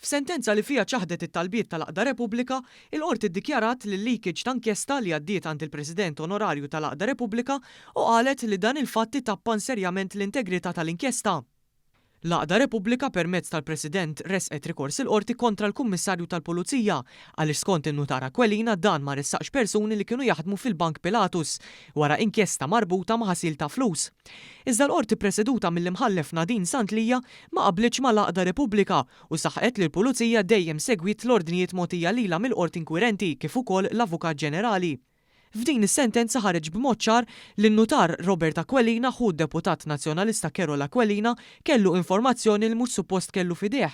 F'sentenza li fiha ċaħdet it-talbiet tal-Aqda Repubblika, il-qorti ddikjarat li l-leakage ta' inkjesta li għaddiet għand il-President Onorarju tal-Aqda Repubblika u qalet li dan il-fatti tappan serjament l-integrità tal-inkjesta. L-Aqda Repubblika permezz tal-President resqet rikors il-qorti kontra l-Kummissarju tal-Pulizija għaliex skont in-Nutar Aquilina dan ma ressaqx persuni li kienu jaħdmu fil-Bank Pilatus wara inkjesta marbuta ma' ħasil ta' flus. Iżda l-qorti preseduta mill-imħallef Nadine Santlija ma qablitx ma' l-Aqda Repubblika u saħqet li l-Pulizija dejjem segwit l-ordnijiet mogħtija lilha mill-qorti inkwirenti kif ukoll l-Avukat Ġenerali. F'din is-sentenza ħareġ b'mod ċar li n-Nutar Robert Aquilina ħu d-Deputat Nazzjonalista Carol Aquilina kellu informazzjoni li mhux suppost kellu fideh.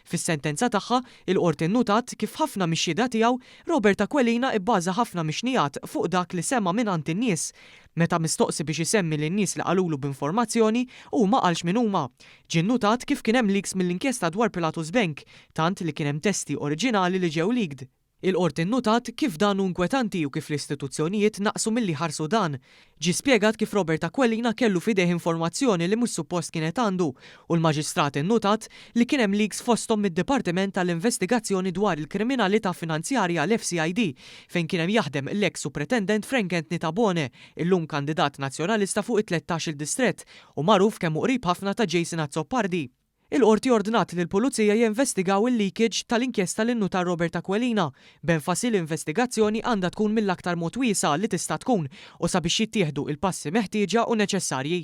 Fis-sentenza tagħha il-qorti nnutat kif ħafna mix-xhieda tiegħu Robert Aquilina ibbaża ħafna mixnijat fuq dak li sema minn għand in-nies. Meta mistoqsi biex isemmi lin-nies li qalulu b'informazzjoni u ma qalx min huma. Ġie nnutat kif kien hemm leaks mill-inkjesta dwar Pilatus Bank, tant li kien hemm testi oriġinali li ġew leaked. Il-qorti nnutat kif dan inkwetanti u kif l-istituzzjonijiet naqsu milli ħarsu dan. Ġie spjegat kif Robert Aquilina kellu fideh informazzjoni li mhux suppost kienet għandu u l-Maġistrat innutat li kien hemm leaks fosthom mid-Dipartiment tal-Investigazzjoni dwar il-Kriminalità Finanzjarja l-FCID fejn kien hemm jaħdem l-eks Supretendent Frank Anthony Tabone, illum kandidat nazzjonalista fuq it-13 distrett u magħruf kemm qrib ħafna ta' Jason Azzopardi. Il-qorti ordnat li l-Pulizija jinvestigaw il-leakage tal-inkjesta lin-Nutar Robert Aquilina, b'enfasi l-investigazzjoni għandha tkun mill-aktar mod wiesa' li tista' tkun u sabiex jittieħdu il-passi meħtieġa u neċessarji.